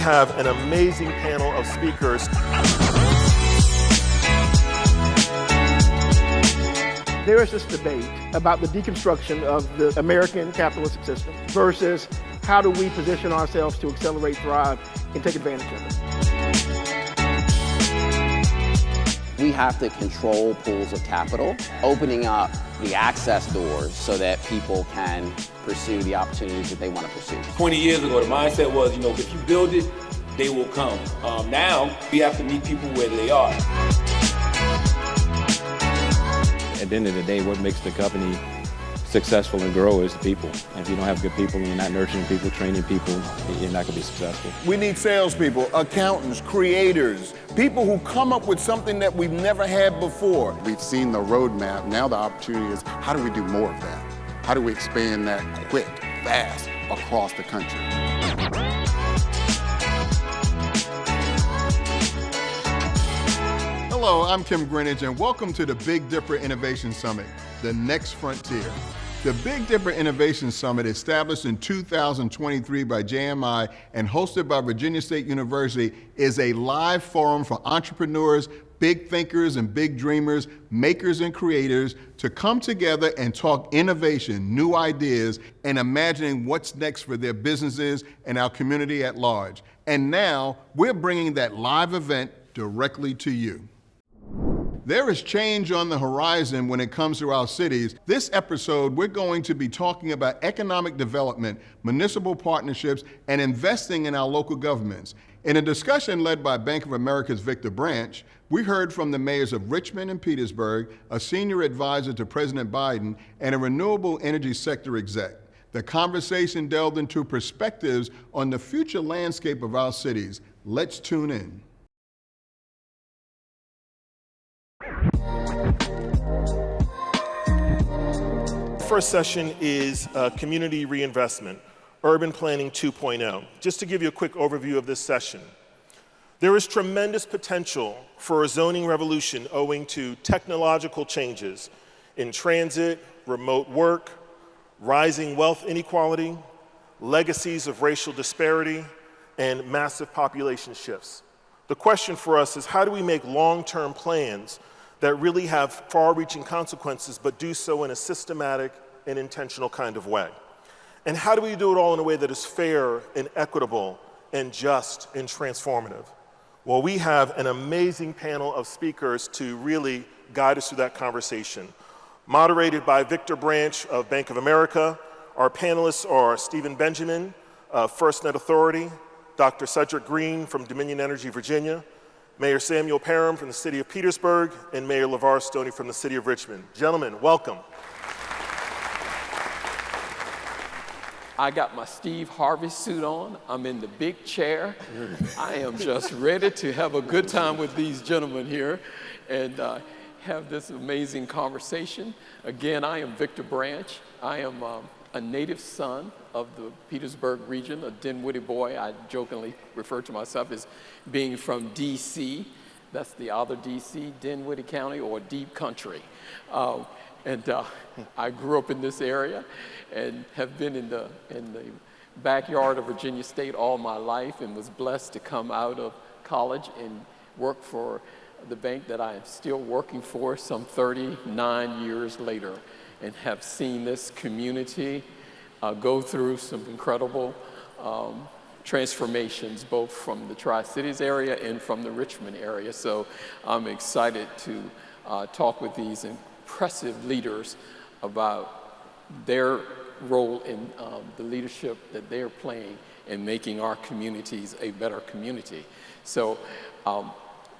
have an amazing panel of speakers. There is this debate about the deconstruction of the American capitalistic system versus how do we position ourselves to accelerate, thrive, and take advantage of it. We have to control pools of capital, opening up the access doors so that people can pursue the opportunities that they want to pursue. 20 years ago, the mindset was, if you build it, they will come. Now, we have to meet people where they are. At the end of the day, what makes the company successful and grow is the people. And if you don't have good people and you're not nurturing people, training people, you're not going to be successful. We need salespeople, accountants, creators, people who come up with something that we've never had before. We've seen the roadmap. Now the opportunity is, how do we do more of that? How do we expand that quick, fast, across the country? Hello, I'm Kim Greenidge, and welcome to the Big Dipper Innovation Summit, the next frontier. The Big Dipper Innovation Summit, established in 2023 by JMI and hosted by Virginia State University, is a live forum for entrepreneurs, big thinkers and big dreamers, makers and creators to come together and talk innovation, new ideas, and imagining what's next for their businesses and our community at large. And now, we're bringing that live event directly to you. There is change on the horizon when it comes to our cities. This episode, we're going to be talking about economic development, municipal partnerships, and investing in our local governments. In a discussion led by Bank of America's Victor Branch, we heard from the mayors of Richmond and Petersburg, a senior advisor to President Biden, and a renewable energy sector exec. The conversation delved into perspectives on the future landscape of our cities. Let's tune in. First session is Community Reinvestment, Urban Planning 2.0. Just to give you a quick overview of this session, there is tremendous potential for a zoning revolution owing to technological changes in transit, remote work, rising wealth inequality, legacies of racial disparity, and massive population shifts. The question for us is, how do we make long-term plans that really have far-reaching consequences, but do so in a systematic and intentional kind of way? And how do we do it all in a way that is fair and equitable and just and transformative? Well, we have an amazing panel of speakers to really guide us through that conversation. Moderated by Victor Branch of Bank of America, our panelists are Stephen Benjamin, FirstNet Authority, Dr. Cedric Green from Dominion Energy, Virginia, Mayor Samuel Parham from the city of Petersburg, and Mayor Levar Stoney from the city of Richmond. Gentlemen, welcome. I got my Steve Harvey suit on. I'm in the big chair. I am just ready to have a good time with these gentlemen here and have this amazing conversation. Again, I am Victor Branch. I am a native son of the Petersburg region, a Dinwiddie boy. I jokingly refer to myself as being from D.C. That's the other D.C., Dinwiddie County, or Deep Country. I grew up in this area and have been in the backyard of Virginia State all my life, and was blessed to come out of college and work for the bank that I am still working for some 39 years later, and have seen this community go through some incredible transformations, both from the Tri-Cities area and from the Richmond area. So I'm excited to talk with these impressive leaders about their role in the leadership that they're playing in making our communities a better community. So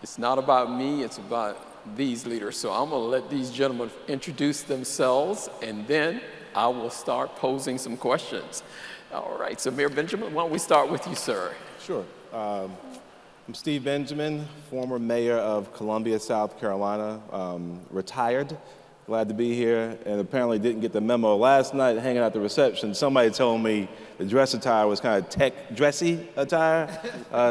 it's not about me, it's about these leaders. So I'm gonna let these gentlemen introduce themselves, and then I will start posing some questions. All right, so Mayor Benjamin, why don't we start with you, sir? Sure. I'm Steve Benjamin, former mayor of Columbia, South Carolina, retired. Glad to be here, and apparently didn't get the memo. Last night, hanging out at the reception, somebody told me the dress attire was kind of tech dressy attire.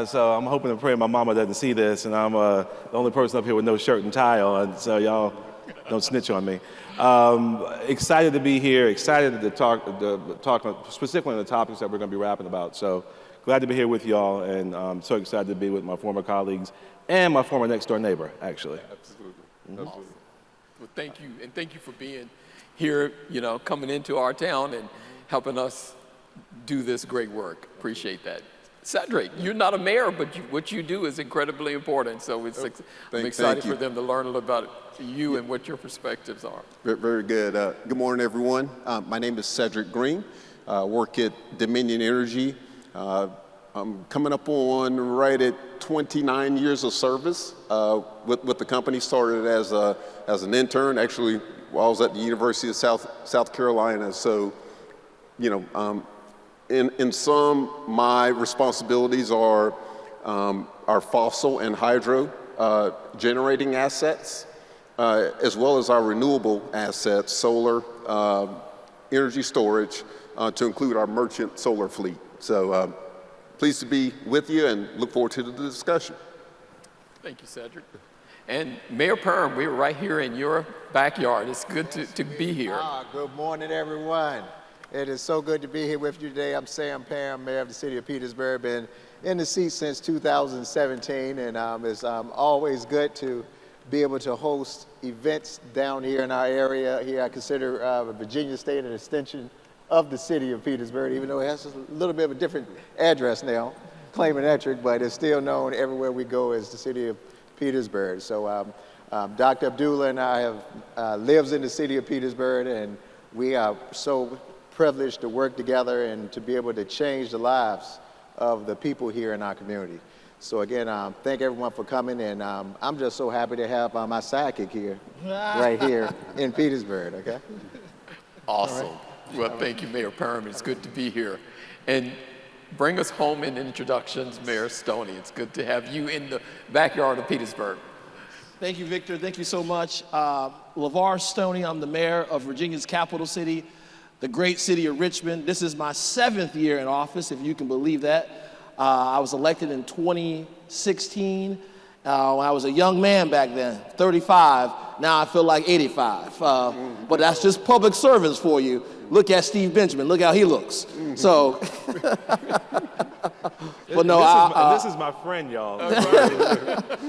So I'm hoping and praying my mama doesn't see this, and I'm the only person up here with no shirt and tie on, so y'all don't snitch on me. Excited to be here, excited to talk specifically on the topics that we're going to be rapping about. So glad to be here with y'all, and I'm so excited to be with my former colleagues and my former next-door neighbor, actually. Absolutely. Absolutely. Well, thank you, and thank you for being here, coming into our town and helping us do this great work. Appreciate that. Cedric, you're not a mayor, but what you do is incredibly important. So I'm excited for them to learn a little about you and what your perspectives are. Very good. Good morning, everyone. My name is Cedric Green. Work at Dominion Energy. I'm coming up on right at 29 years of service with the company. Started as an intern, actually, while I was at the University of South Carolina. So, in sum, my responsibilities are fossil and hydro generating assets, as well as our renewable assets, solar, energy storage, to include our merchant solar fleet. So pleased to be with you and look forward to the discussion. Thank you, Cedric. And Mayor Parham, we're right here in your backyard. It's good to be here. Good morning, everyone. It is so good to be here with you today. I'm Sam Parham, Mayor of the City of Petersburg. Been in the seat since 2017, and it's always good to be able to host events down here in our area. Here I consider Virginia State an extension of the City of Petersburg, even though it has a little bit of a different address now, claiming Ettrick, but it's still known everywhere we go as the City of Petersburg. So Dr. Abdullah and I have lives in the City of Petersburg, and we are so privileged to work together and to be able to change the lives of the people here in our community. So again, thank everyone for coming, and I'm just so happy to have my sidekick here, right here in Petersburg, okay? Awesome. Well, thank you, Mayor Parham. It's good to be here. And bring us home in introductions, Mayor Stoney. It's good to have you in the backyard of Petersburg. Thank you, Victor. Thank you so much. Levar Stoney, I'm the mayor of Virginia's capital city, the great city of Richmond. This is my 7th year in office, if you can believe that. I was elected in 2016 when I was a young man back then, 35. Now I feel like 85. But that's just public service for you. Look at Steve Benjamin. Look how he looks. So, but no, this is my friend, y'all.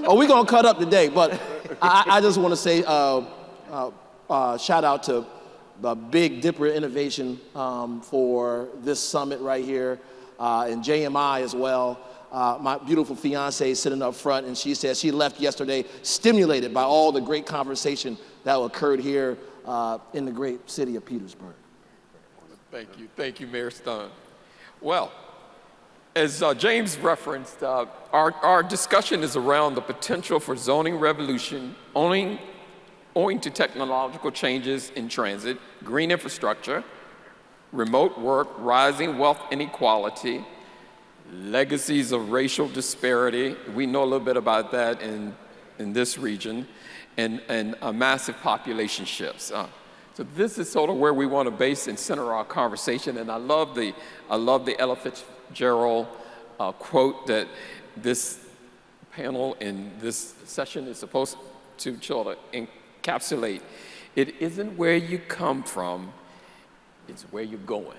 Oh, we're gonna cut up today. But I just want to say shout out to Big Dipper Innovation for this summit right here, and JMI as well. My beautiful fiance is sitting up front, and she says she left yesterday stimulated by all the great conversation that occurred here in the great city of Petersburg. Thank you, Mayor Stone. Well, as James referenced, our discussion is around the potential for zoning revolution owing to technological changes in transit, green infrastructure, remote work, rising wealth inequality, legacies of racial disparity. We know a little bit about that in this region, and massive population shifts. So this is sort of where we want to base and center our conversation. And I love the Ella Fitzgerald quote that this panel in this session is supposed to sort of encapsulate. It isn't where you come from, it's where you're going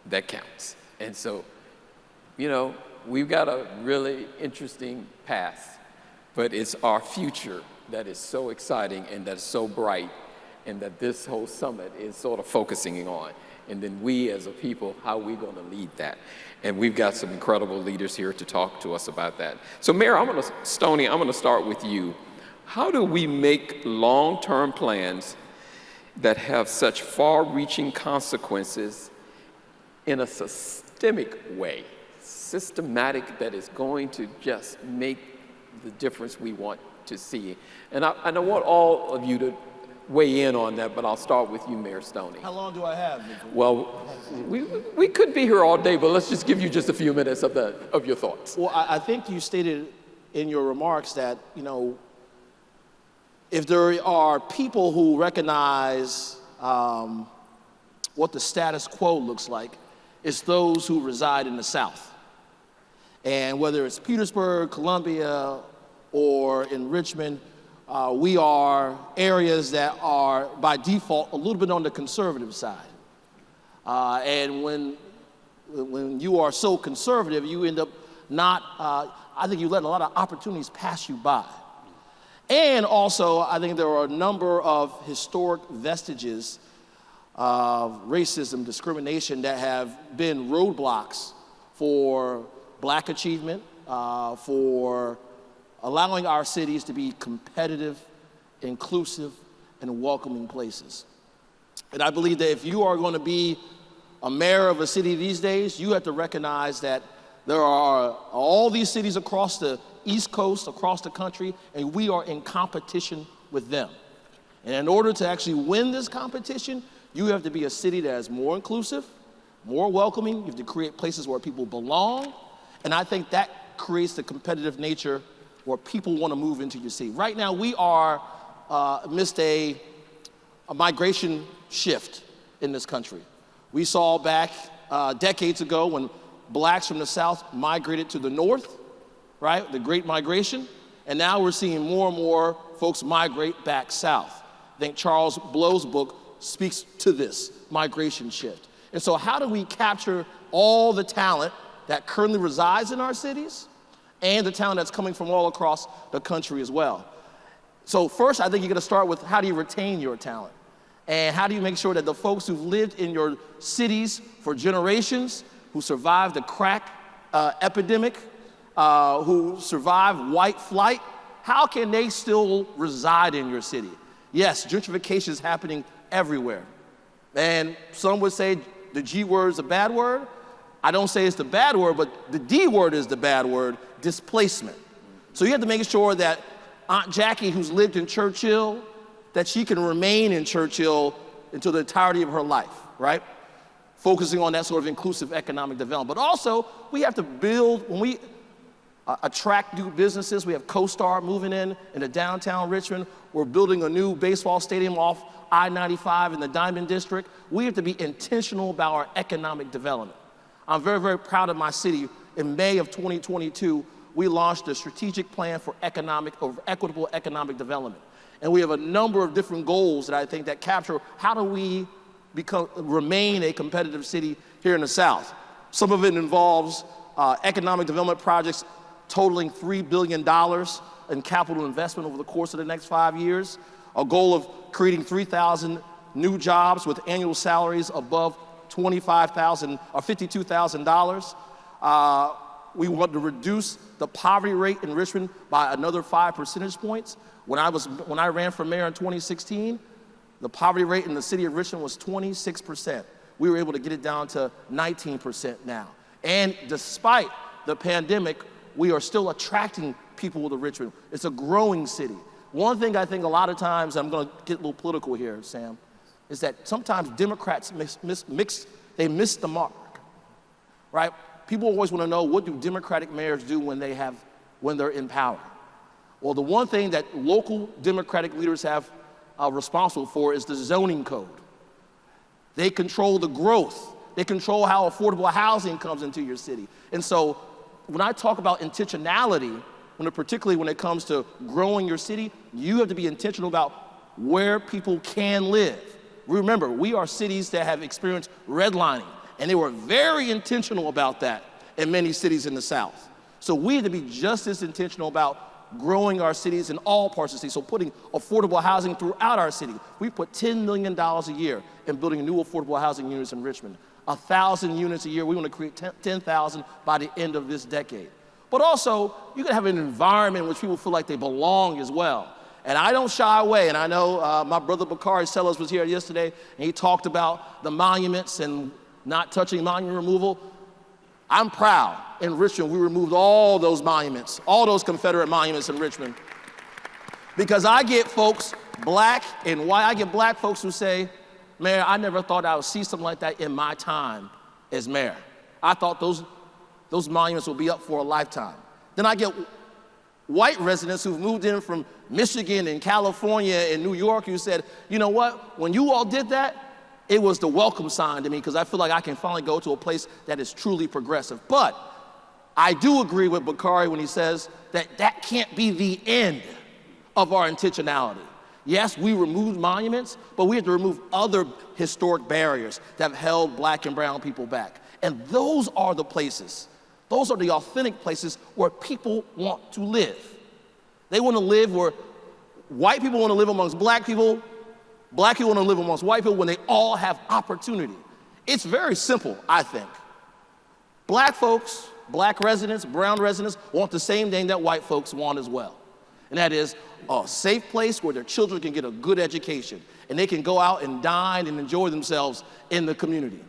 that counts. And so, we've got a really interesting past, but it's our future that is so exciting and that's so bright, and that this whole summit is sort of focusing on. And then we as a people, how are we going to lead that? And we've got some incredible leaders here to talk to us about that. So Mayor, Stoney, I'm going to start with you. How do we make long-term plans that have such far-reaching consequences in a systemic way, systematic, that is going to just make the difference we want to see? And I want all of you to weigh in on that, but I'll start with you, Mayor Stoney. How long do I have? Well, we could be here all day, but let's just give you just a few minutes of your thoughts. Well, I think you stated in your remarks that, if there are people who recognize what the status quo looks like, it's those who reside in the South. And whether it's Petersburg, Columbia, or in Richmond, we are areas that are, by default, a little bit on the conservative side. And when when you are so conservative, you end up not, I think you let a lot of opportunities pass you by. And also, I think there are a number of historic vestiges of racism, discrimination that have been roadblocks for black achievement, for allowing our cities to be competitive, inclusive, and welcoming places. And I believe that if you are going to be a mayor of a city these days, you have to recognize that there are all these cities across the East Coast, across the country, and we are in competition with them. And in order to actually win this competition, you have to be a city that is more inclusive, more welcoming. You have to create places where people belong. And I think that creates the competitive nature where people want to move into your city. Right now, we are amidst a migration shift in this country. We saw back decades ago when blacks from the South migrated to the North, right? The Great Migration. And now we're seeing more and more folks migrate back south. I think Charles Blow's book speaks to this migration shift. And so how do we capture all the talent that currently resides in our cities and the talent that's coming from all across the country as well? So first, I think you're gonna start with how do you retain your talent? And how do you make sure that the folks who've lived in your cities for generations, who survived the crack epidemic, who survived white flight, how can they still reside in your city? Yes, gentrification is happening everywhere. And some would say the G word is a bad word. I don't say it's the bad word, but the D word is the bad word, displacement. So you have to make sure that Aunt Jackie, who's lived in Churchill, that she can remain in Churchill until the entirety of her life, right? Focusing on that sort of inclusive economic development. But also, we have to build, when we attract new businesses, we have CoStar moving in the downtown Richmond. We're building a new baseball stadium off I-95 in the Diamond District. We have to be intentional about our economic development. I'm very, very proud of my city. In May of 2022, we launched a strategic plan for equitable economic development. And we have a number of different goals that I think that capture how do we remain a competitive city here in the South. Some of it involves economic development projects totaling $3 billion in capital investment over the course of the next 5 years. A goal of creating 3,000 new jobs with annual salaries above $25,000 or $52,000. We want to reduce the poverty rate in Richmond by another 5 percentage points. When I ran for mayor in 2016, the poverty rate in the city of Richmond was 26%. We were able to get it down to 19% now. And despite the pandemic, we are still attracting people to Richmond. It's a growing city. One thing I think a lot of times, I'm gonna get a little political here, Sam, is that sometimes Democrats miss the mark, right? People always wanna know, what do Democratic mayors do when they're in power? Well, the one thing that local Democratic leaders have responsible for is the zoning code. They control the growth. They control how affordable housing comes into your city. And so when I talk about intentionality, particularly when it comes to growing your city, you have to be intentional about where people can live. Remember, we are cities that have experienced redlining, and they were very intentional about that in many cities in the South. So we have to be just as intentional about growing our cities in all parts of the city, so putting affordable housing throughout our city. We put $10 million a year in building new affordable housing units in Richmond. 1,000 units a year. We want to create 10,000 by the end of this decade. But also, you can have an environment in which people feel like they belong as well. And I don't shy away, and I know my brother Bakari Sellers was here yesterday, and he talked about the monuments and not touching monument removal. I'm proud. In Richmond, we removed all those monuments, all those Confederate monuments in Richmond. Because I get folks, black and white, I get black folks who say, Mayor, I never thought I would see something like that in my time as mayor. I thought those monuments would be up for a lifetime. Then I get white residents who've moved in from Michigan and California and New York who said, you know what, when you all did that, it was the welcome sign to me because I feel like I can finally go to a place that is truly progressive. But I do agree with Bakari when he says that can't be the end of our intentionality. Yes, we removed monuments, but we have to remove other historic barriers that have held black and brown people back. And those are the places, those are the authentic places where people want to live. They want to live where white people want to live amongst black people want to live amongst white people when they all have opportunity. It's very simple, I think. Black folks, black residents, brown residents want the same thing that white folks want as well. And that is a safe place where their children can get a good education and they can go out and dine and enjoy themselves in the community.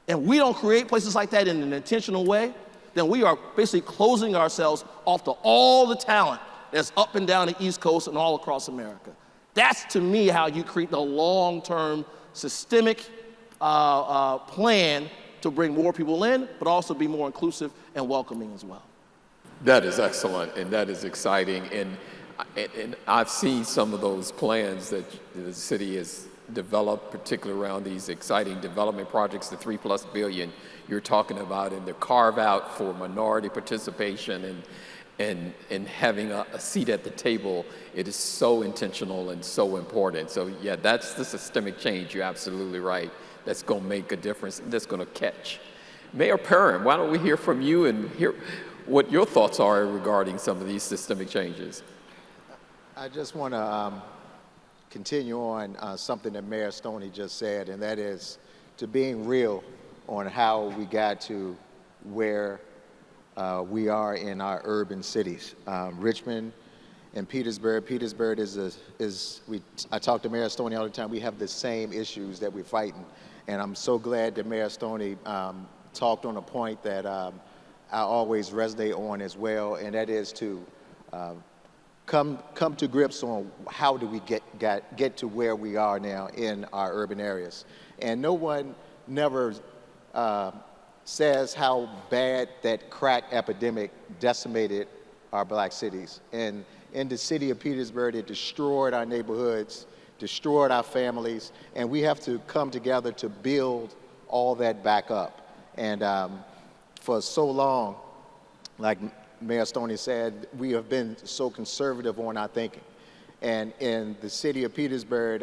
And we don't create places like that in an intentional way, then we are basically closing ourselves off to all the talent that's up and down the East Coast and all across America. That's, to me, how you create the long-term systemic plan to bring more people in, but also be more inclusive and welcoming as well. That is excellent, and that is exciting. And I've seen some of those plans that the city has developed, particularly around these exciting development projects, the $3+ billion you're talking about, and the carve out for minority participation and having a seat at the table. It is so intentional and so important. So yeah, that's the systemic change. You're absolutely right. That's going to make a difference. That's going to catch. Mayor Parham, why don't we hear from you and hear what your thoughts are regarding some of these systemic changes? I just want to continue on something that Mayor Stoney just said, and that is to being real on how we got to where we are in our urban cities. Richmond and Petersburg. Petersburg I talk to Mayor Stoney all the time. We have the same issues that we're fighting. And I'm so glad that Mayor Stoney talked on a point that I always resonate on as well, and that is to come to grips on how do we get to where we are now in our urban areas. And no one never says how bad that crack epidemic decimated our black cities. And in the city of Petersburg, it destroyed our neighborhoods, destroyed our families, and we have to come together to build all that back up. And for so long, like Mayor Stoney said, we have been so conservative on our thinking. And in the city of Petersburg,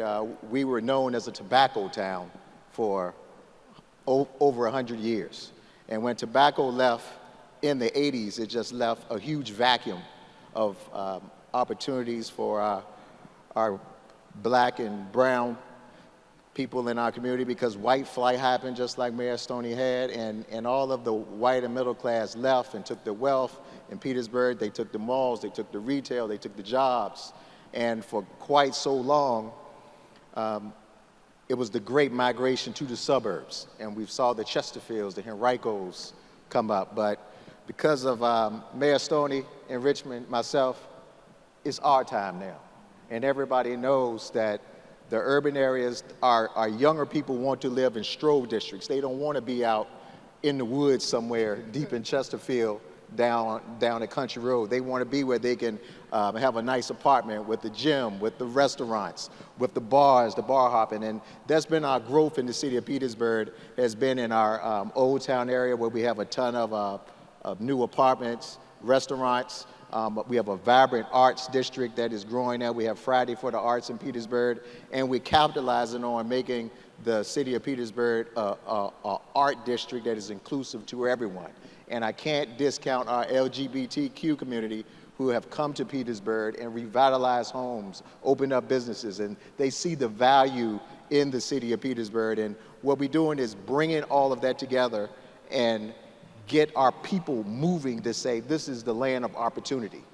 we were known as a tobacco town for over 100 years. And when tobacco left in the 80s, it just left a huge vacuum of opportunities for our black and brown people in our community, because white flight happened just like Mayor Stoney had, and all of the white and middle class left and took the wealth in Petersburg. They took the malls, they took the retail, they took the jobs. And for quite so long, it was the great migration to the suburbs. And we saw the Chesterfields, the Henricos come up. But because of Mayor Stoney in Richmond, myself, it's our time now. And everybody knows that the urban areas, our younger people want to live in stroll districts. They don't want to be out in the woods somewhere deep in Chesterfield down a country road. They want to be where they can have a nice apartment with the gym, with the restaurants, with the bars, the bar hopping. And that's been our growth in the city of Petersburg, has been in our Old Town area, where we have a ton of new apartments, restaurants. We have a vibrant arts district that is growing now. We have Friday for the Arts in Petersburg, and we're capitalizing on making the city of Petersburg a art district that is inclusive to everyone. And I can't discount our LGBTQ community who have come to Petersburg and revitalized homes, opened up businesses, and they see the value in the city of Petersburg. And what we're doing is bringing all of that together and get our people moving to say, this is the land of opportunity.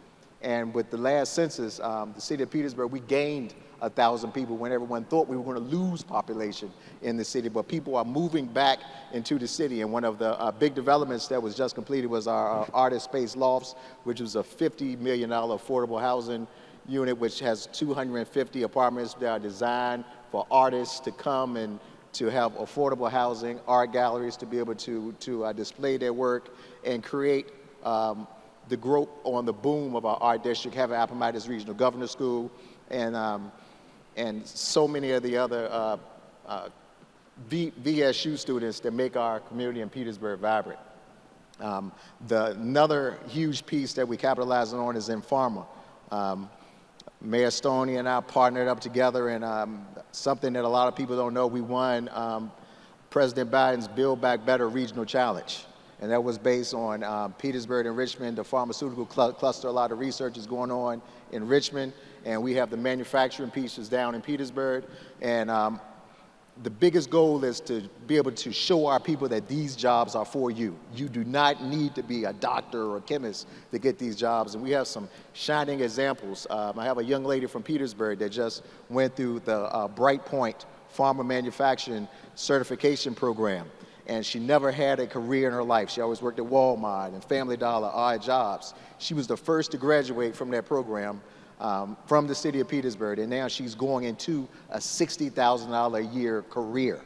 And with the last census, the city of Petersburg, we gained 1,000 people when everyone thought we were going to lose population in the city, but people are moving back into the city. And one of the big developments that was just completed was our Artist Space Lofts, which was a $50 million affordable housing unit, which has 250 apartments that are designed for artists to come and to have affordable housing, art galleries to be able to display their work and create the growth on the boom of our art district, have an Appomattox Regional Governor's School, and so many of the other VSU students that make our community in Petersburg vibrant. Another huge piece that we capitalizing on is in pharma. Mayor Stoney and I partnered up together, and something that a lot of people don't know, we won President Biden's Build Back Better Regional Challenge. And that was based on Petersburg and Richmond, the pharmaceutical cluster. A lot of research is going on in Richmond, and we have the manufacturing pieces down in Petersburg. And the biggest goal is to be able to show our people that these jobs are for you. You do not need to be a doctor or a chemist to get these jobs. And we have some shining examples. I have a young lady from Petersburg that just went through the Brightpoint Pharma Manufacturing Certification Program. And she never had a career in her life. She always worked at Walmart and Family Dollar, odd jobs. She was the first to graduate from that program from the city of Petersburg, and now she's going into a $60,000 a year career.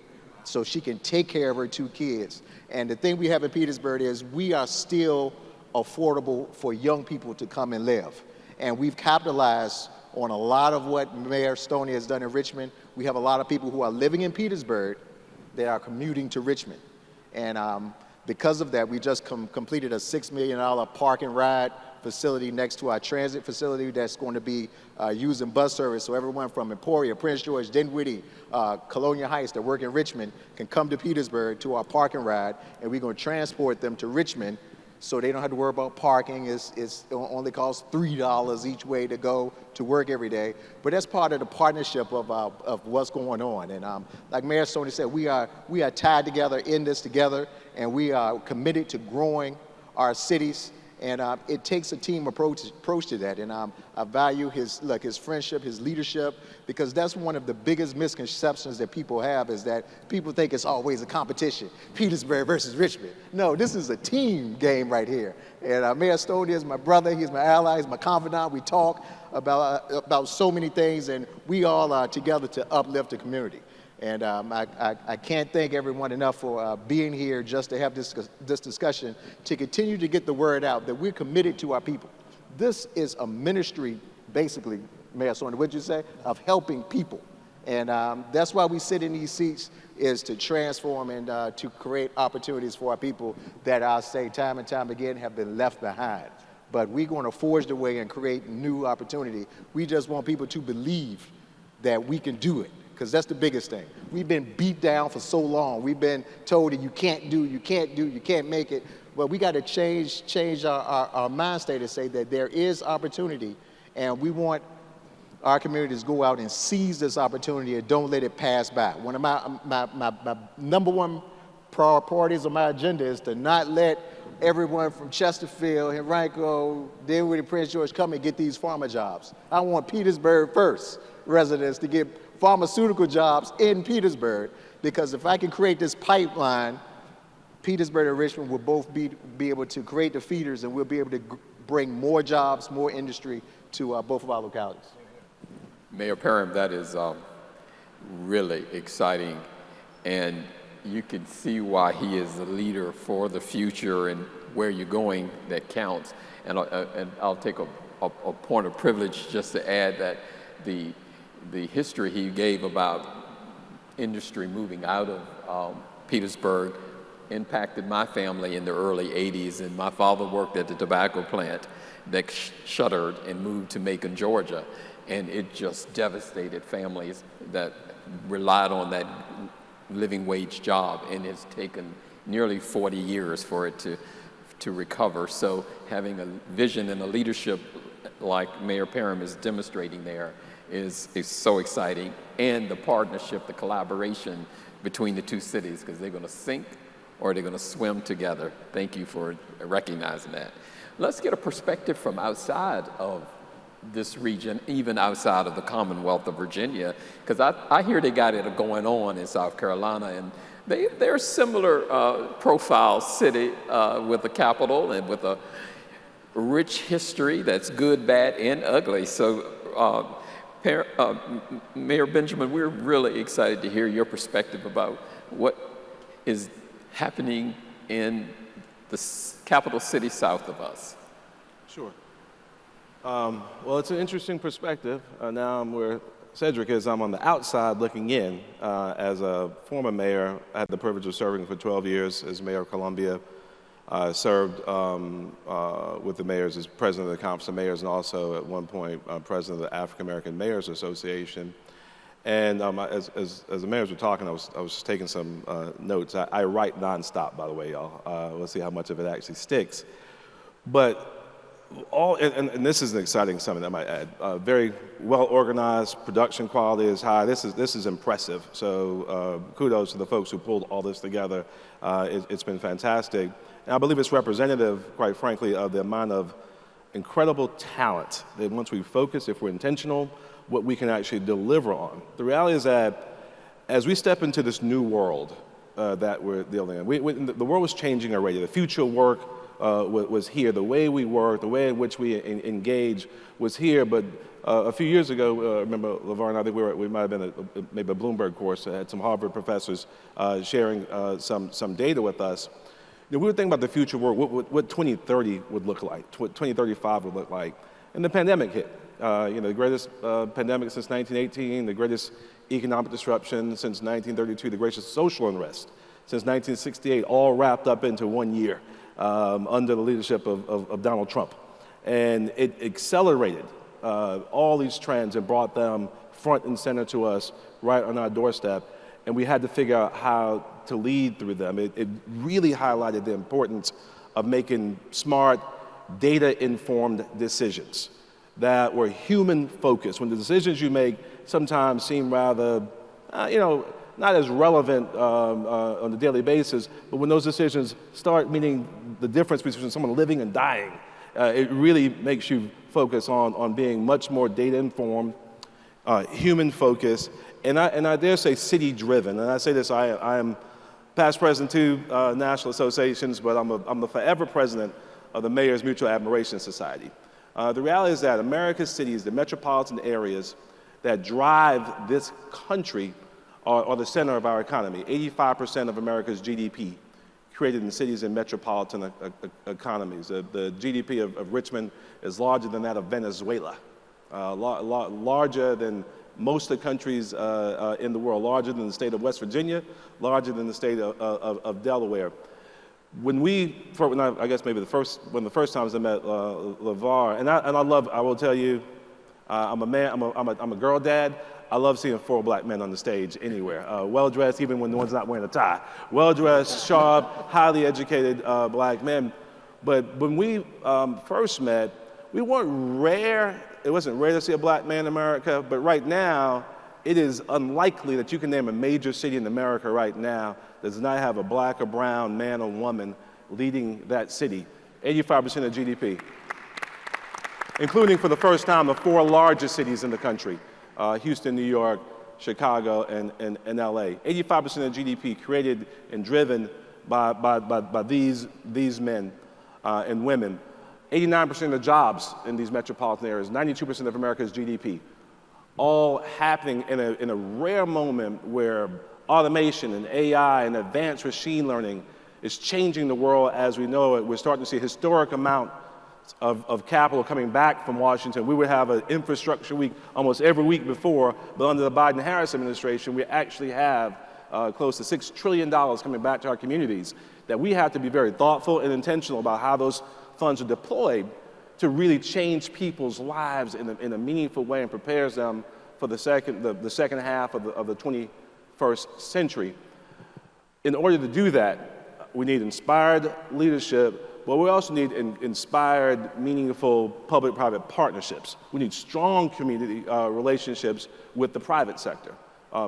So she can take care of her 2 kids. And the thing we have in Petersburg is we are still affordable for young people to come and live. And we've capitalized on a lot of what Mayor Stoney has done in Richmond. We have a lot of people who are living in Petersburg that are commuting to Richmond. And because of that, we just completed a $6 million park and ride facility next to our transit facility that's going to be using bus service. So everyone from Emporia, Prince George, Dinwiddie, Colonial Heights that work in Richmond can come to Petersburg to our park and ride, and we're going to transport them to Richmond so they don't have to worry about parking. It only costs $3 each way to go to work every day. But that's part of the partnership of what's going on. And like Mayor Stoney said, we are tied together in this together, and we are committed to growing our cities. And it takes a team approach to that. And I value his friendship, his leadership, because that's one of the biggest misconceptions that people have, is that people think it's always a competition, Petersburg versus Richmond. No, this is a team game right here. And Mayor Stoney is my brother, he's my ally, he's my confidant. We talk about so many things, and we all are together to uplift the community. And I can't thank everyone enough for being here just to have this discussion, to continue to get the word out that we're committed to our people. This is a ministry, basically, Mayor Stoney, what'd you say, of helping people. And that's why we sit in these seats, is to transform and to create opportunities for our people that I say time and time again have been left behind. But we're going to forge the way and create new opportunity. We just want people to believe that we can do it, because that's the biggest thing. We've been beat down for so long. We've been told that you can't do, you can't make it. But we got to change our mind state and say that there is opportunity, and we want our communities to go out and seize this opportunity and don't let it pass by. One of my number one priorities on my agenda is to not let everyone from Chesterfield, Henrico, Dinwiddie, Prince George come and get these farmer jobs. I want Petersburg first residents to get pharmaceutical jobs in Petersburg, because if I can create this pipeline, Petersburg and Richmond will both be able to create the feeders, and we'll be able to bring more jobs, more industry to both of our localities. Mayor Parham, that is really exciting, and you can see why he is a leader for the future and where you're going. That counts. And I'll take a point of privilege just to add that the history he gave about industry moving out of Petersburg impacted my family in the early 80s, and my father worked at the tobacco plant that shuttered and moved to Macon, Georgia, and it just devastated families that relied on that living wage job, and it's taken nearly 40 years for it to recover. So having a vision and a leadership like Mayor Parham is demonstrating there is so exciting, and the partnership, the collaboration between the two cities, because they're going to sink or they're going to swim together. Thank you for recognizing that. Let's get a perspective from outside of this region, even outside of the Commonwealth of Virginia, because I hear they got it going on in South Carolina, and they're a similar profile city with a capital and with a rich history that's good, bad, and ugly. So Mayor Benjamin, we're really excited to hear your perspective about what is happening in the capital city south of us. Sure. Well, it's an interesting perspective. Now I'm where Cedric is. I'm on the outside looking in. As a former mayor, I had the privilege of serving for 12 years as mayor of Columbia. I served with the mayors as president of the Conference of Mayors, and also at one point president of the African American Mayors Association. And as the mayors were talking, I was just taking some notes. I write nonstop, by the way, y'all. We'll see how much of it actually sticks. But and this is an exciting summit, I might add. Very well organized, production quality is high. This is impressive. So kudos to the folks who pulled all this together. It's been fantastic. And I believe it's representative, quite frankly, of the amount of incredible talent that once we focus, if we're intentional, what we can actually deliver on. The reality is that as we step into this new world that we're dealing in, the world was changing already. The future work was here. The way we work, the way in which we engage was here. But a few years ago, remember Levar and I think we might have been at maybe a Bloomberg course, had some Harvard professors sharing some data with us. We were thinking about the future work, what 2030 would look like, what 2035 would look like. And the pandemic hit. The greatest pandemic since 1918, the greatest economic disruption since 1932, the greatest social unrest since 1968, all wrapped up into 1 year under the leadership of Donald Trump. And it accelerated all these trends and brought them front and center to us right on our doorstep. And we had to figure out how to lead through them. It really highlighted the importance of making smart, data-informed decisions that were human-focused. When the decisions you make sometimes seem rather, not as relevant on a daily basis, but when those decisions start meaning the difference between someone living and dying, it really makes you focus on being much more data-informed, human-focused, and I dare say city-driven. And I say this, I am past president to national associations, but I'm the forever president of the Mayor's Mutual Admiration Society. The reality is that America's cities, the metropolitan areas that drive this country are the center of our economy. 85% of America's GDP created in cities and metropolitan economies. The GDP of Richmond is larger than that of Venezuela, larger than most of the countries in the world, larger than the state of West Virginia, larger than the state of Delaware. I guess maybe one of the first times I met Levar, and I will tell you, I'm a man, I'm a girl dad. I love seeing 4 black men on the stage anywhere, well-dressed, even when one's not wearing a tie. Well-dressed, sharp, highly educated black men. But when we first met, we weren't rare. It wasn't rare to see a black man in America, but right now, it is unlikely that you can name a major city in America right now that does not have a black or brown man or woman leading that city. 85% of GDP, including for the first time the 4 largest cities in the country, Houston, New York, Chicago, and LA. 85% of GDP created and driven by these men and women. 89% of the jobs in these metropolitan areas, 92% of America's GDP, all happening in a rare moment where automation and AI and advanced machine learning is changing the world as we know it. We're starting to see a historic amount of capital coming back from Washington. We would have an infrastructure week almost every week before, but under the Biden-Harris administration, we actually have close to $6 trillion coming back to our communities, that we have to be very thoughtful and intentional about how those funds are deployed to really change people's lives in a meaningful way and prepares them for the second half of the 21st century. In order to do that, we need inspired leadership, but we also need inspired, meaningful public-private partnerships. We need strong community relationships with the private sector.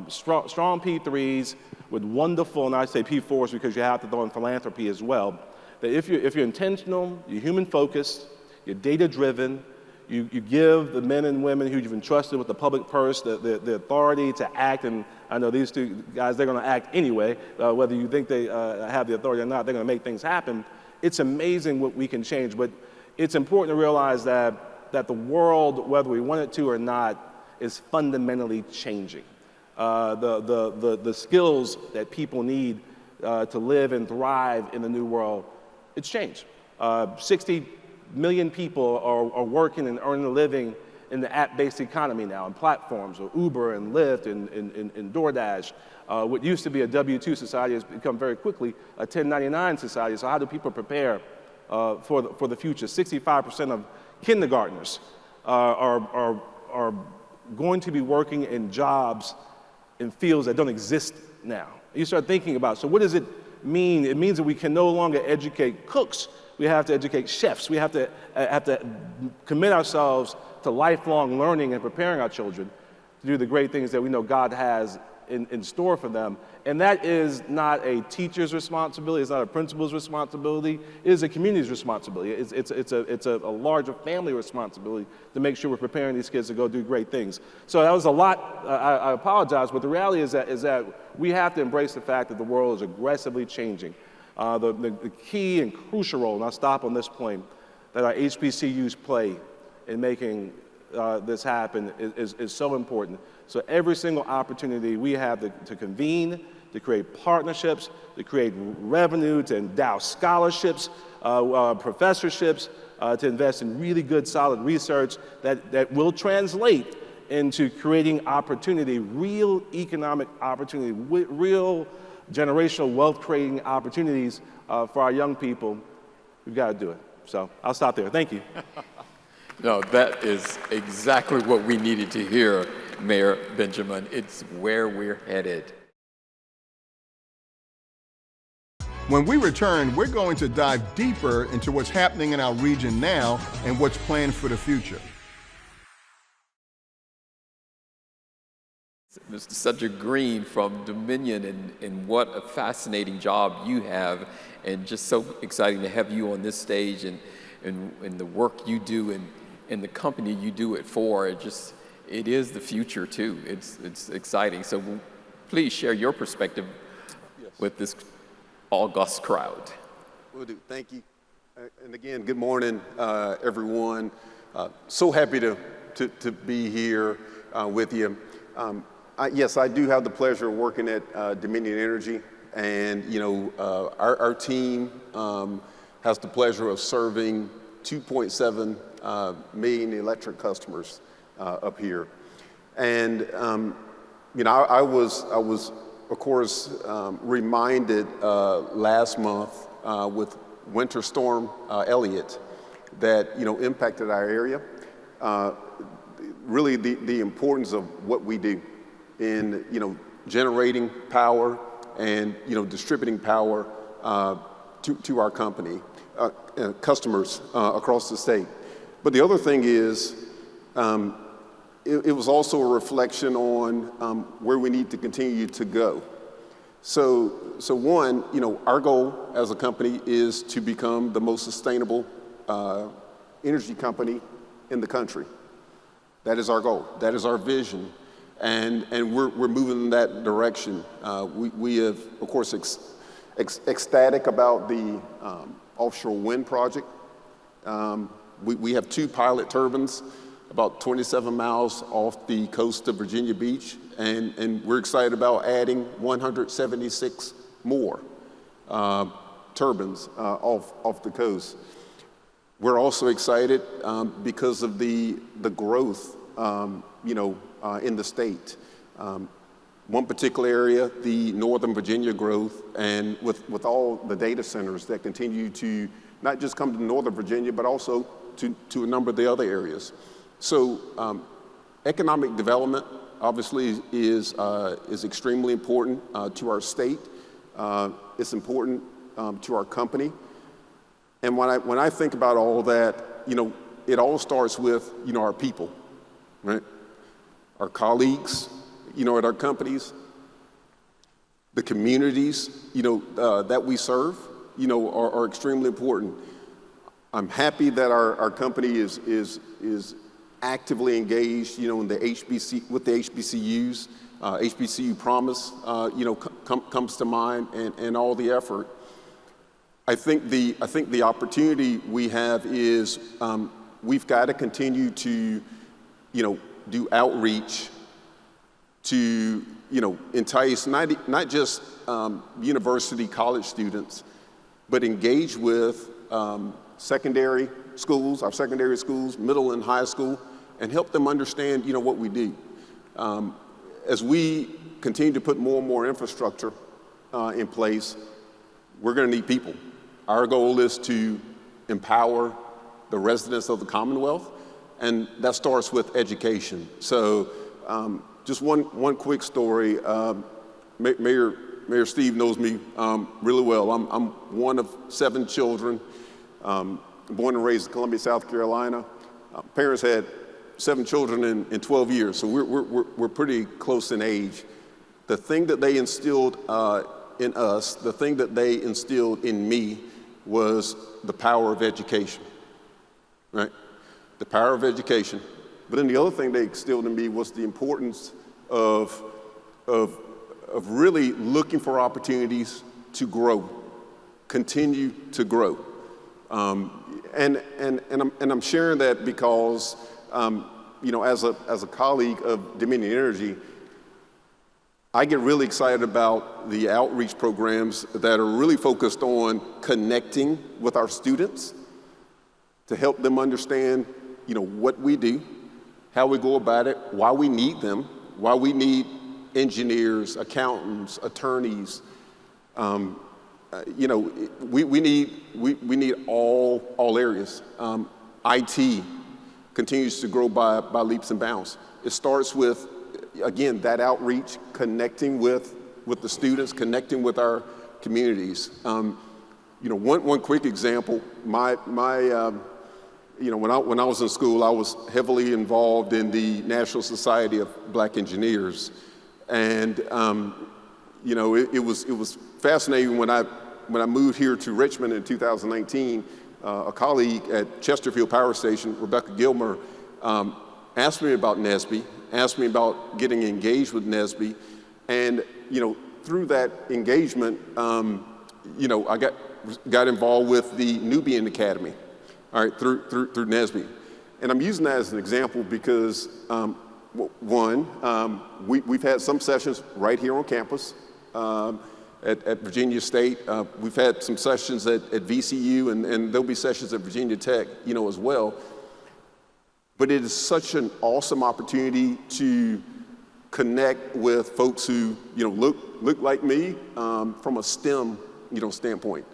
Strong P3s with wonderful, and I say P4s because you have to throw in philanthropy as well, that if you're intentional, you're human-focused, you're data-driven, you give the men and women who you've entrusted with the public purse the authority to act, and I know these 2 guys, they're gonna act anyway, whether you think they have the authority or not, they're gonna make things happen. It's amazing what we can change, but it's important to realize that the world, whether we want it to or not, is fundamentally changing. The skills that people need to live and thrive in the new world, it's changed. 60 million people are working and earning a living in the app-based economy now, in platforms, or Uber and Lyft and DoorDash. What used to be a W-2 society has become very quickly a 1099 society. So how do people prepare for the future? 65% of kindergartners are going to be working in jobs in fields that don't exist now. You start thinking about, so what does it mean? It means that we can no longer educate cooks. We have to educate chefs. We have to commit ourselves to lifelong learning and preparing our children to do the great things that we know God has in store for them. And that is not a teacher's responsibility. It's not a principal's responsibility. It is a community's responsibility. It's a larger family responsibility to make sure we're preparing these kids to go do great things. So that was a lot. I apologize, but the reality is that we have to embrace the fact that the world is aggressively changing. The key and crucial role, and I'll stop on this point, that our HBCUs play in making this happen is so important. So every single opportunity we have to convene, to create partnerships, to create revenue, to endow scholarships, professorships, to invest in really good, solid research that will translate into creating opportunity, real economic opportunity, real generational wealth creating opportunities for our young people. We've got to do it. So I'll stop there. Thank you. No, that is exactly what we needed to hear, Mayor Benjamin. It's where we're headed. When we return, we're going to dive deeper into what's happening in our region now and what's planned for the future. Mr. Cedric Green from Dominion, and what a fascinating job you have, and just so exciting to have you on this stage and the work you do and the company you do it for. It is the future too. It's exciting. So please share your perspective with this august crowd. Will do. Thank you. And again, good morning, everyone. So happy to be here with you. Yes, I do have the pleasure of working at Dominion Energy, and our team has the pleasure of serving 2.7 million electric customers up here. And I was of course reminded last month with Winter Storm Elliott that impacted our area. Really the importance of what we do in generating power and distributing power to our company customers across the state. But the other thing is it was also a reflection on where we need to continue to go. So one, our goal as a company is to become the most sustainable energy company in the country. That is our goal. That is our vision, and we're moving in that direction. We have, of course, ecstatic about the offshore wind project. We have 2 pilot turbines about 27 miles off the coast of Virginia Beach, and we're excited about adding 176 more turbines off the coast. We're also excited because of the growth, in the state. One particular area, the Northern Virginia growth, and with all the data centers that continue to not just come to Northern Virginia, but also to a number of the other areas. So economic development obviously is extremely important to our state. It's important to our company. And when I think about all that, it all starts with our people, right? Our colleagues, at our companies, the communities, that we serve, are extremely important. I'm happy that our company is actively engaged, in the with the HBCUs. HBCU Promise, comes to mind, and all the effort. I think the opportunity we have is we've got to continue to, do outreach to, entice not just university, college students, but engage with secondary schools, our secondary schools, middle and high school, and help them understand, what we do. As we continue to put more and more infrastructure in place, we're going to need people. Our goal is to empower the residents of the Commonwealth, and that starts with education. So just one quick story. Mayor Steve knows me really well. I'm one of 7 children, born and raised in Columbia, South Carolina. Parents had 7 children in 12 years, so we're pretty close in age. The thing that they instilled in us, the thing that they instilled in me was the power of education, right? The power of education. But then the other thing they instilled in me was the importance of really looking for opportunities to grow, continue to grow. And I'm sharing that because, as a colleague of Dominion Energy, I get really excited about the outreach programs that are really focused on connecting with our students to help them understand, what we do, how we go about it, why we need them, why we need engineers, accountants, attorneys. We need all areas. IT continues to grow by leaps and bounds. It starts with, again, that outreach, connecting with the students, connecting with our communities. One quick example, when I was in school, I was heavily involved in the National Society of Black Engineers. And, it was fascinating when I moved here to Richmond in 2019, a colleague at Chesterfield Power Station, Rebecca Gilmer, asked me about NSBE, asked me about getting engaged with NSBE. And, through that engagement, I got involved with the Nubian Academy, all right, through NSBE. And I'm using that as an example because, we've had some sessions right here on campus at Virginia State. We've had some sessions at VCU, and there'll be sessions at Virginia Tech, as well. But it is such an awesome opportunity to connect with folks who, look like me from a STEM, standpoint.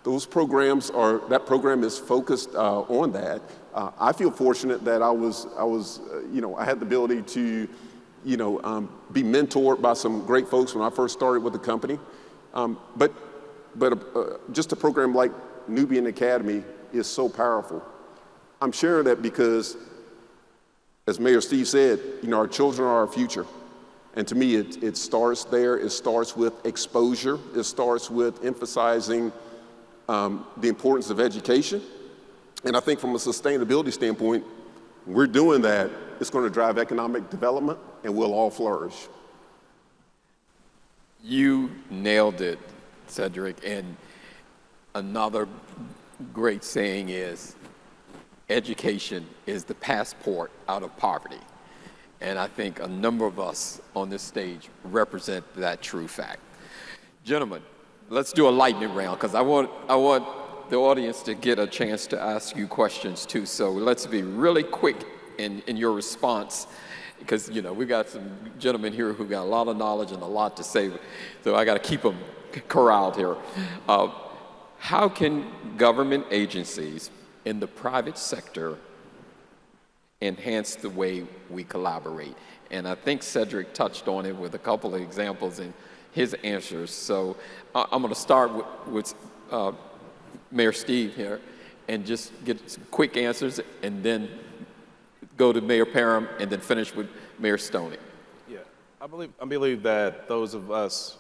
Those programs that program is focused on that. I feel fortunate that I had the ability to, be mentored by some great folks when I first started with the company. But just a program like Nubian Academy is so powerful. I'm sharing that because, as Mayor Steve said, our children are our future. And to me, it starts there. It starts with exposure. It starts with emphasizing the importance of education. And I think from a sustainability standpoint, we're doing that. It's going to drive economic development, and we'll all flourish. You nailed it, Cedric. And another great saying is, education is the passport out of poverty. And I think a number of us on this stage represent that true fact. Gentlemen, let's do a lightning round, because I want the audience to get a chance to ask you questions too. So let's be really quick in your response, because we got some gentlemen here who got a lot of knowledge and a lot to say, so I got to keep them corralled here. How can government agencies in the private sector enhance the way we collaborate? And I think Cedric touched on it with a couple of examples in his answers. So I'm going to start with Mayor Steve here and just get some quick answers, and then go to Mayor Parham, and then finish with Mayor Stoney. Yeah, I believe that those of us,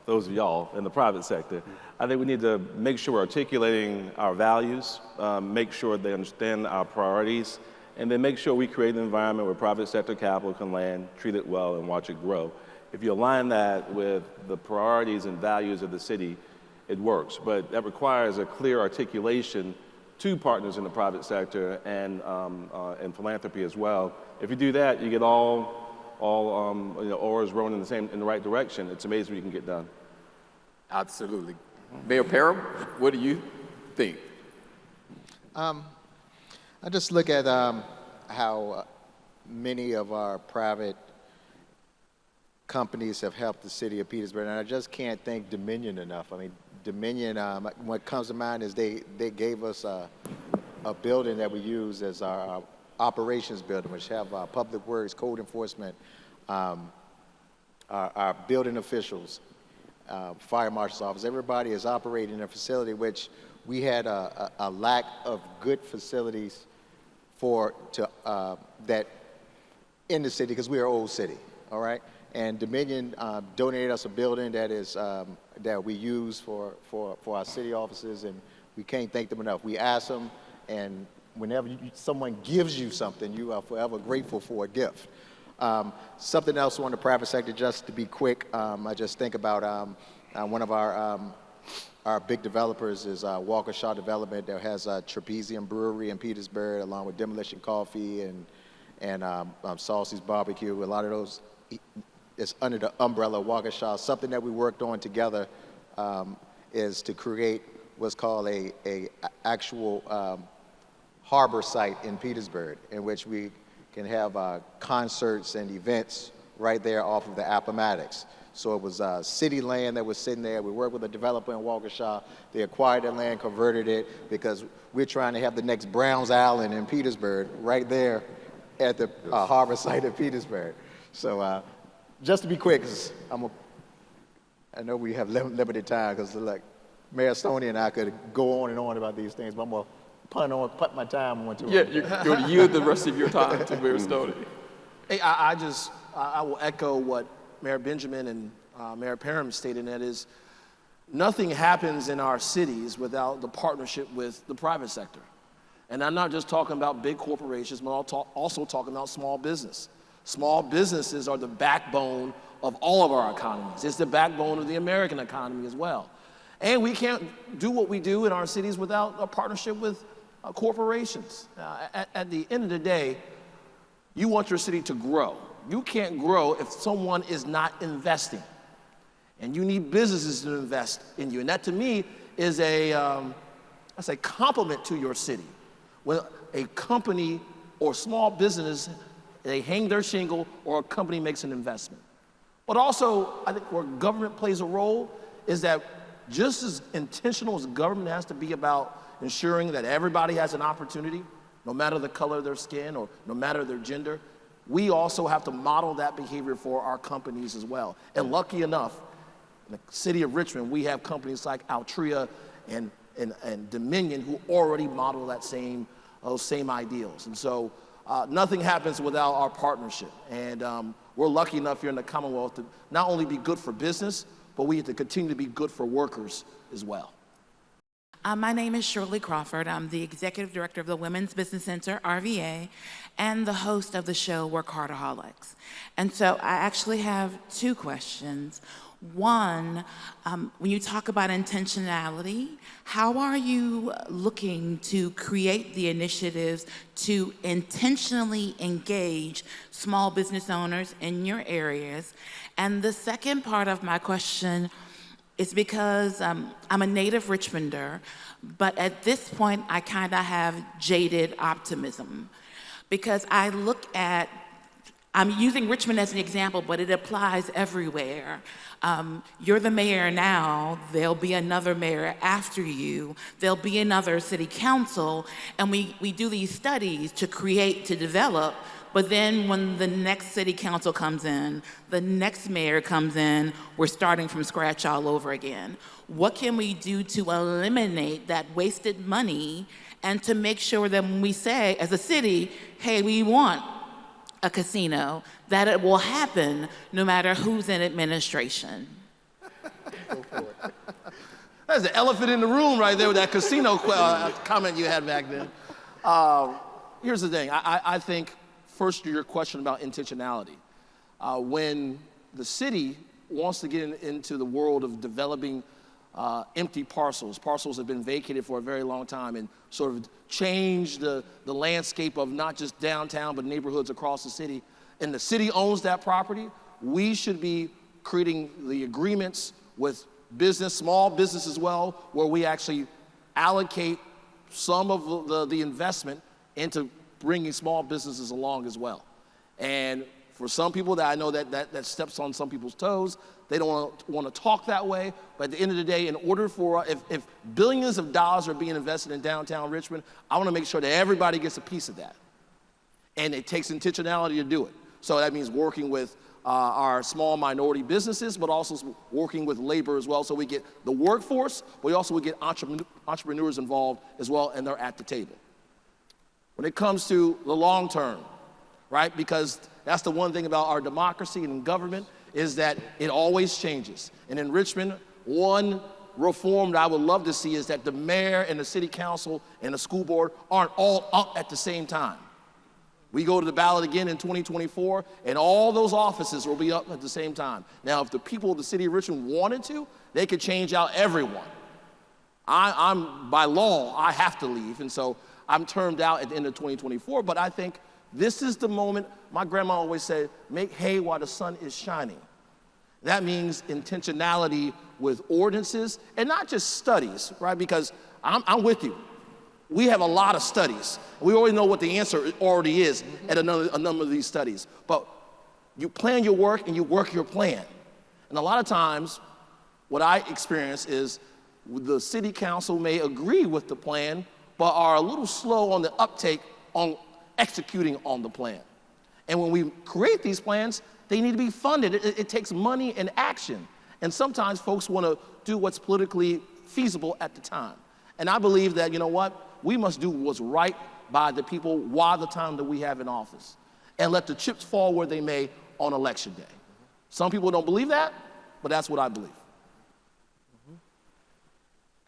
those of y'all in the private sector, I think we need to make sure we're articulating our values, make sure they understand our priorities, and then make sure we create an environment where private sector capital can land, treat it well, and watch it grow. If you align that with the priorities and values of the city, it works. But that requires a clear articulation to partners in the private sector and philanthropy as well. If you do that, you get all oars rowing in the right direction. It's amazing what you can get done. Absolutely. Mayor Parham, what do you think? I just look at how many of our private companies have helped the city of Petersburg, and I just can't thank Dominion enough. I mean, Dominion, what comes to mind is they gave us a building that we use as our operations building, which have public works, code enforcement, our building officials, fire marshal's office. Everybody is operating in a facility which we had a lack of good facilities that in the city, because we are an old city, all right? And Dominion donated us a building that we use for our city offices, and we can't thank them enough. We ask them, and whenever someone gives you something, you are forever grateful for a gift. Something else on the private sector, just to be quick, I just think about one of our big developers is Waukesha Development that has a Trapezium Brewery in Petersburg, along with Demolition Coffee and Saucy's Barbecue. A lot of those is under the umbrella of Waukesha. Something that we worked on together is to create what's called a actual harbor site in Petersburg, in which we can have concerts and events right there off of the Appomattox. So it was city land that was sitting there. We worked with a developer in Waukesha. They acquired the land, converted it, because we're trying to have the next Browns Island in Petersburg right there at the harbor site of Petersburg. So just to be quick, 'cause I know we have limited time, because like Mayor Stoney and I could go on and on about these things, but I'm going to put my time on to Yeah, you're going to yield the rest of your time to Mayor Stoney. Hey, I will echo what Mayor Benjamin and Mayor Parham stated, and that is, nothing happens in our cities without the partnership with the private sector. And I'm not just talking about big corporations, but also talking about small business. Small businesses are the backbone of all of our economies. It's the backbone of the American economy as well. And we can't do what we do in our cities without a partnership with corporations. At the end of the day, you want your city to grow. You can't grow if someone is not investing. And you need businesses to invest in you. And that, to me, is a compliment to your city. When a company or small business, they hang their shingle, or a company makes an investment. But also, I think where government plays a role is that just as intentional as government has to be about ensuring that everybody has an opportunity, no matter the color of their skin or no matter their gender, we also have to model that behavior for our companies as well. And lucky enough, in the city of Richmond, we have companies like Altria and Dominion who already model those same ideals. And so nothing happens without our partnership. And we're lucky enough here in the Commonwealth to not only be good for business, but we have to continue to be good for workers as well. My name is Shirley Crawford. I'm the Executive Director of the Women's Business Center, RVA, and the host of the show Workaholics. And so I actually have two questions. One, when you talk about intentionality, how are you looking to create the initiatives to intentionally engage small business owners in your areas? And the second part of my question is because I'm a native Richmonder, but at this point I kind of have jaded optimism, because I look at, I'm using Richmond as an example, but it applies everywhere. You're the mayor now, there'll be another mayor after you, there'll be another city council, and we do these studies to create, to develop, but then when the next city council comes in, the next mayor comes in, we're starting from scratch all over again. What can we do to eliminate that wasted money and to make sure that when we say, as a city, hey, we want a casino, that it will happen no matter who's in administration? That's the elephant in the room right there with that casino comment you had back then. Here's the thing, I think, first, your question about intentionality. When the city wants to get into the world of developing empty parcels have been vacated for a very long time, and sort of change the landscape of not just downtown, but neighborhoods across the city, and the city owns that property, we should be creating the agreements with business, small business as well, where we actually allocate some of the investment into bringing small businesses along as well. And for some people that I know that steps on some people's toes, they don't want to talk that way, but at the end of the day, in order for, if billions of dollars are being invested in downtown Richmond, I want to make sure that everybody gets a piece of that. And it takes intentionality to do it. So that means working with our small minority businesses, but also working with labor as well, so we get the workforce, but we also get entrepreneurs involved as well, and they're at the table. When it comes to the long term, right, because that's the one thing about our democracy and government, is that it always changes. And in Richmond, one reform that I would love to see is that the mayor and the city council and the school board aren't all up at the same time. We go to the ballot again in 2024, and all those offices will be up at the same time. Now, if the people of the city of Richmond wanted to, they could change out everyone. I'm by law, I have to leave, and so I'm termed out at the end of 2024, but I think this is the moment. My grandma always said, make hay while the sun is shining. That means intentionality with ordinances, and not just studies, right? Because I'm with you. We have a lot of studies. We already know what the answer already is at a number of these studies. But you plan your work and you work your plan. And a lot of times, what I experience is the city council may agree with the plan, but are a little slow on the uptake on executing on the plan. And when we create these plans, they need to be funded. It takes money and action. And sometimes folks want to do what's politically feasible at the time. And I believe that, you know what, we must do what's right by the people while the time that we have in office, and let the chips fall where they may on election day. Some people don't believe that, but that's what I believe.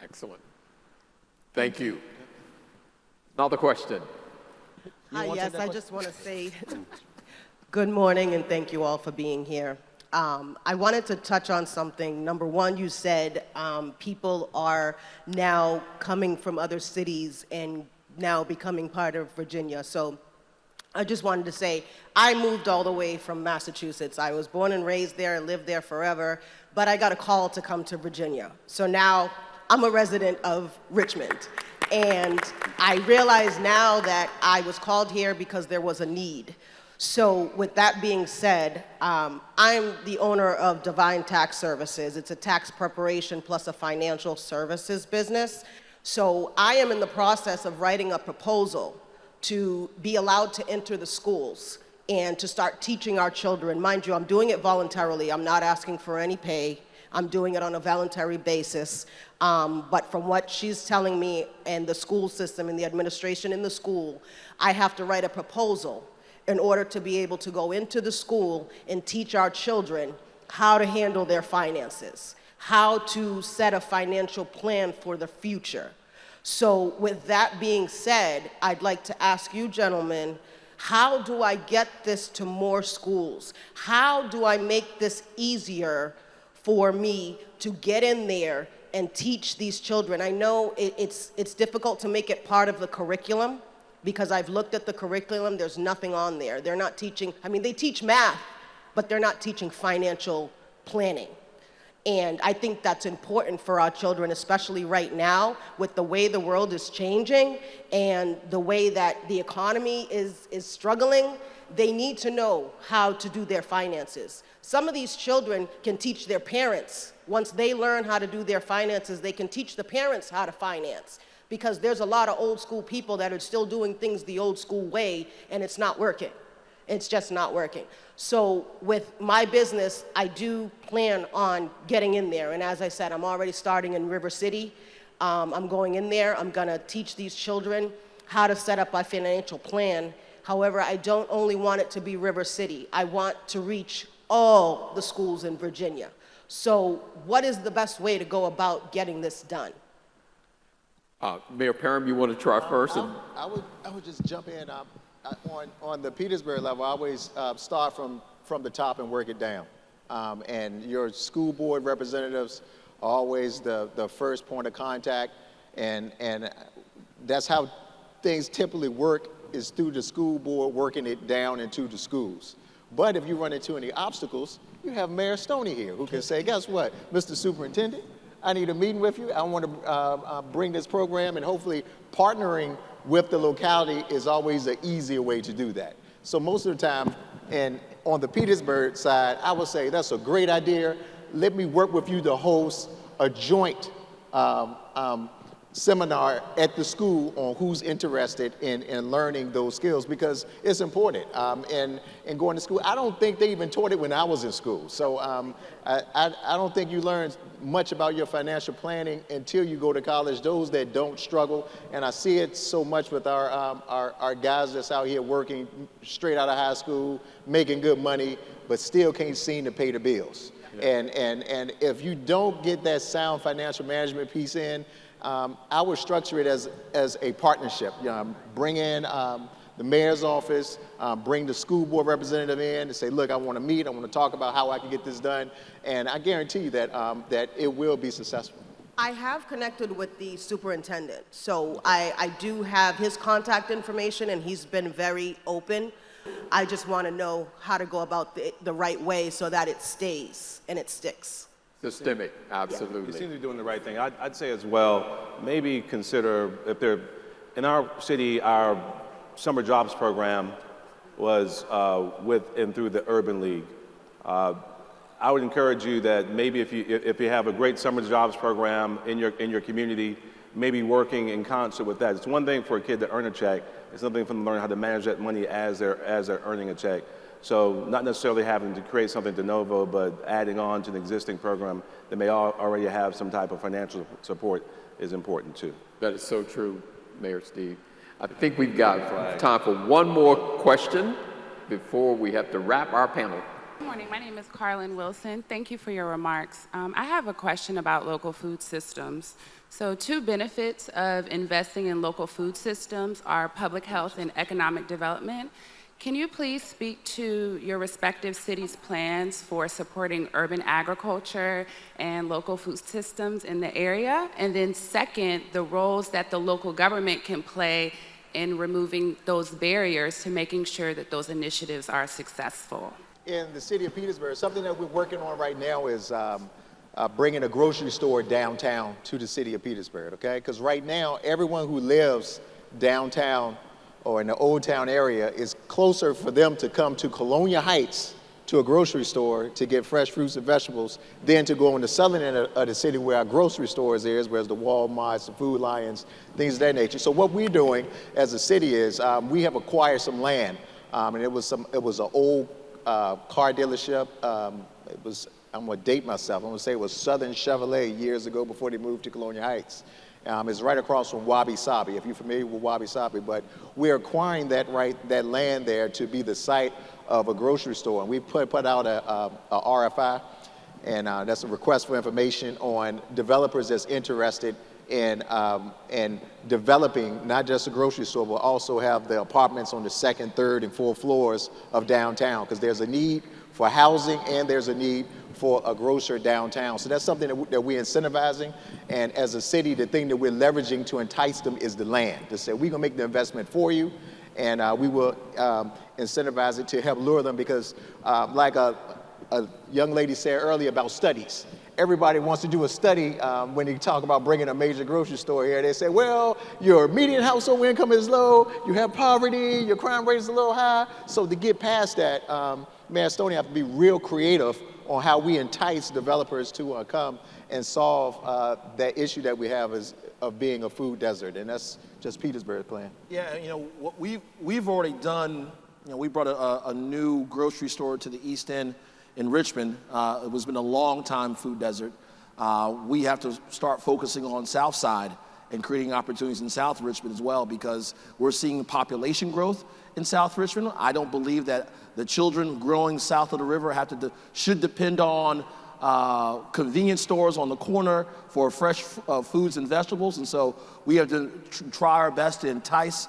Excellent. Thank you. Another question. Hi, yes, I just want to say good morning and thank you all for being here. I wanted to touch on something. Number one, you said people are now coming from other cities and now becoming part of Virginia. So I just wanted to say, I moved all the way from Massachusetts. I was born and raised there, lived there forever, but I got a call to come to Virginia. So now I'm a resident of Richmond. And I realize now that I was called here because there was a need. So with that being said, I'm the owner of Divine Tax Services. It's a tax preparation plus a financial services business. So I am in the process of writing a proposal to be allowed to enter the schools and to start teaching our children. Mind you, I'm doing it voluntarily. I'm not asking for any pay. I'm doing it on a voluntary basis. But from what she's telling me and the school system and the administration in the school, I have to write a proposal in order to be able to go into the school and teach our children how to handle their finances, how to set a financial plan for the future. So with that being said, I'd like to ask you gentlemen, how do I get this to more schools? How do I make this easier for me to get in there and teach these children? I know it's difficult to make it part of the curriculum, because I've looked at the curriculum, there's nothing on there. They're not teaching, I mean, they teach math, but they're not teaching financial planning. And I think that's important for our children, especially right now, with the way the world is changing and the way that the economy is struggling. They need to know how to do their finances. Some of these children can teach their parents. Once they learn how to do their finances, they can teach the parents how to finance. Because there's a lot of old school people that are still doing things the old school way, and it's not working. It's just not working. So with my business, I do plan on getting in there. And as I said, I'm already starting in River City. I'm going in there. I'm going to teach these children how to set up a financial plan. However, I don't only want it to be River City. I want to reach all the schools in Virginia. So what is the best way to go about getting this done? Mayor Parham, you want to try first? I would just jump in. On the Petersburg level, I always start from the top and work it down. And your school board representatives are always the first point of contact. And that's how things typically work, is through the school board working it down into the schools. But if you run into any obstacles, you have Mayor Stoney here who can say, guess what, Mr. Superintendent, I need a meeting with you. I want to bring this program, and hopefully partnering with the locality is always an easier way to do that. So most of the time, and on the Petersburg side, I would say that's a great idea. Let me work with you to host a joint seminar at the school on who's interested in learning those skills, because it's important. And going to school, I don't think they even taught it when I was in school. So I don't think you learn much about your financial planning until you go to college, those that don't struggle. And I see it so much with our guys that's out here working straight out of high school, making good money, but still can't seem to pay the bills. Yeah. And if you don't get that sound financial management piece in, I would structure it as a partnership. Bring in the mayor's office, bring the school board representative in and say, look, I want to meet, I want to talk about how I can get this done. And I guarantee you that, that it will be successful. I have connected with the superintendent, so I do have his contact information, and he's been very open. I just want to know how to go about the right way so that it stays and it sticks. Systemic, absolutely. You seem to be doing the right thing. I'd say as well, maybe consider if they're, in our city, our summer jobs program was with and through the Urban League. I would encourage you that maybe if you have a great summer jobs program in your community, maybe working in concert with that. It's one thing for a kid to earn a check. It's something for them to learn how to manage that money as they're earning a check. So not necessarily having to create something de novo, but adding on to an existing program that may already have some type of financial support is important too. That is so true, Mayor Steve. I think we've got time for one more question before we have to wrap our panel. Good morning. My name is Carlin Wilson. Thank you for your remarks. I have a question about local food systems. So 2 benefits of investing in local food systems are public health and economic development. Can you please speak to your respective cities' plans for supporting urban agriculture and local food systems in the area? And then second, the roles that the local government can play in removing those barriers to making sure that those initiatives are successful. In the city of Petersburg, something that we're working on right now is bringing a grocery store downtown to the city of Petersburg, okay? Because right now, everyone who lives downtown or in the Old Town area, is closer for them to come to Colonial Heights to a grocery store to get fresh fruits and vegetables than to go in the southern end of the city where our grocery stores is, whereas the Walmarts, the Food Lions, things of that nature. So what we're doing as a city is we have acquired some land, and it was an old car dealership. I'm gonna date myself, I'm gonna say it was Southern Chevrolet years ago before they moved to Colonial Heights. It's right across from Wabi Sabi, if you're familiar with Wabi Sabi, but we're acquiring that land there to be the site of a grocery store. And we put out a RFI, and that's a request for information on developers that's interested in developing not just a grocery store, but also have the apartments on the 2nd, 3rd, and 4th floors of downtown, because there's a need for housing and there's a need for a grocer downtown. So that's something that we're incentivizing. And as a city, the thing that we're leveraging to entice them is the land. To say, we're gonna make the investment for you, and we will incentivize it to help lure them, because like a young lady said earlier about studies, everybody wants to do a study when you talk about bringing a major grocery store here. They say, well, your median household income is low, you have poverty, your crime rate is a little high. So to get past that, Mayor Stoney have to be real creative on how we entice developers to come and solve that issue that we have of being a food desert, and that's just Petersburg's plan. Yeah, what we've already done. We brought a new grocery store to the East End in Richmond. It has been a long time food desert. We have to start focusing on South Side and creating opportunities in South Richmond as well, because we're seeing population growth in South Richmond. I don't believe that the children growing south of the river should depend on convenience stores on the corner for fresh foods and vegetables. And so we have to try our best to entice.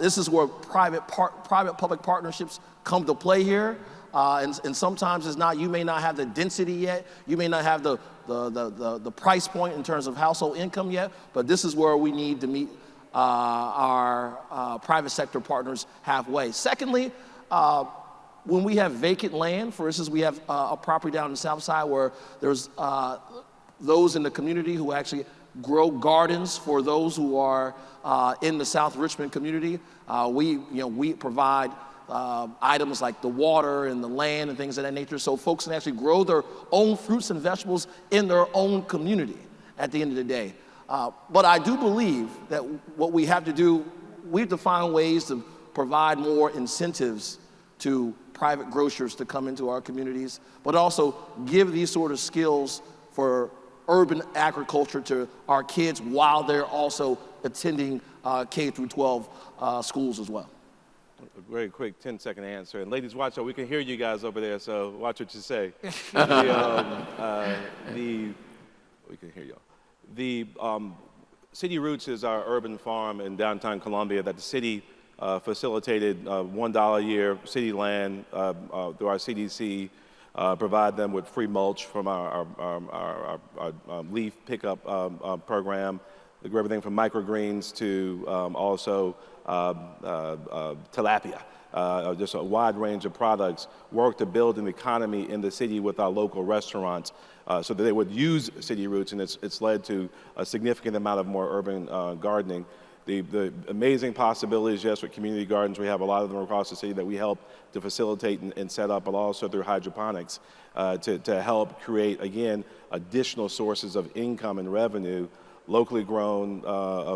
This is where private-public partnerships come to play here. And sometimes it's not, you may not have the density yet, you may not have the price point in terms of household income yet, but this is where we need to meet our private sector partners halfway. Secondly, when we have vacant land, for instance, we have a property down in the South Side where there's those in the community who actually grow gardens for those who are in the South Richmond community. We provide items like the water and the land and things of that nature, so folks can actually grow their own fruits and vegetables in their own community at the end of the day. But I do believe that what we have to do, we have to find ways to provide more incentives to private grocers to come into our communities, but also give these sort of skills for urban agriculture to our kids while they're also attending K through 12 schools as well. A very quick 10-second answer. And ladies, watch out. We can hear you guys over there, so watch what you say. We can hear you. The City Roots is our urban farm in downtown Columbia that the city facilitated $1 a year city land through our CDC, provide them with free mulch from our leaf pickup program. They do everything from microgreens to also tilapia, just a wide range of products, work to build an economy in the city with our local restaurants so that they would use City Roots, and it's led to a significant amount of more urban gardening. The amazing possibilities, yes, with community gardens, we have a lot of them across the city that we help to facilitate and set up, but also through hydroponics to help create, again, additional sources of income and revenue, locally grown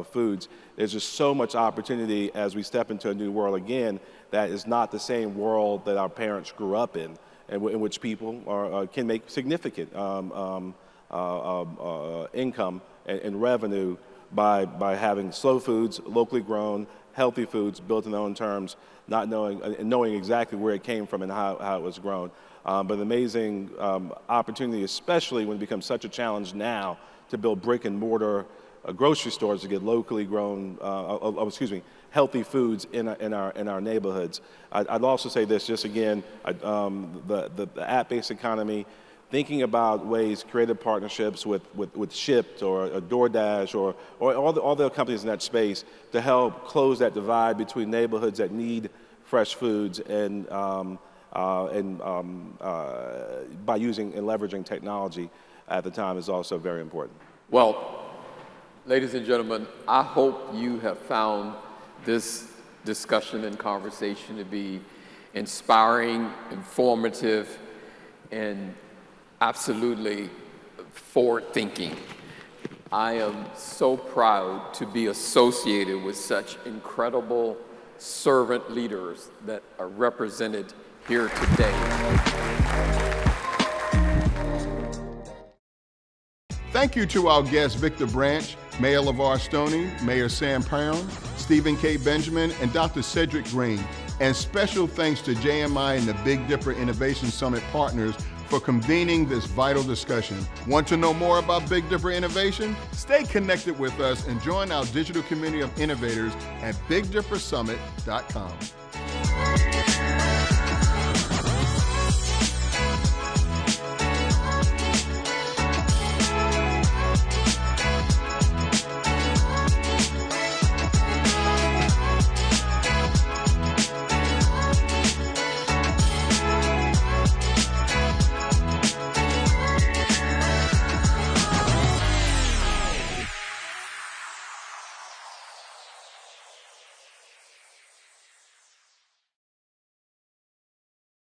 foods. There's just so much opportunity as we step into a new world again that is not the same world that our parents grew up in which people can make significant income and revenue by having slow foods, locally grown, healthy foods built in their own terms, not knowing exactly where it came from and how it was grown. But an amazing opportunity, especially when it becomes such a challenge now to build brick and mortar grocery stores to get locally grown, healthy foods in our neighborhoods. I'd also say this, just again, the app-based economy, thinking about ways, creative partnerships with Shipt or DoorDash or all the companies in that space to help close that divide between neighborhoods that need fresh foods and by using and leveraging technology at the time is also very important. Well, ladies and gentlemen, I hope you have found this discussion and conversation to be inspiring, informative, and absolutely forward-thinking. I am so proud to be associated with such incredible servant leaders that are represented here today. Thank you to our guests, Victor Branch, Mayor Levar Stoney, Mayor Sam Parham, Stephen K. Benjamin, and Dr. Cedric Green. And special thanks to JMI and the Big Dipper Innovation Summit partners for convening this vital discussion. Want to know more about Big Dipper Innovation? Stay connected with us and join our digital community of innovators at BigDipperSummit.com.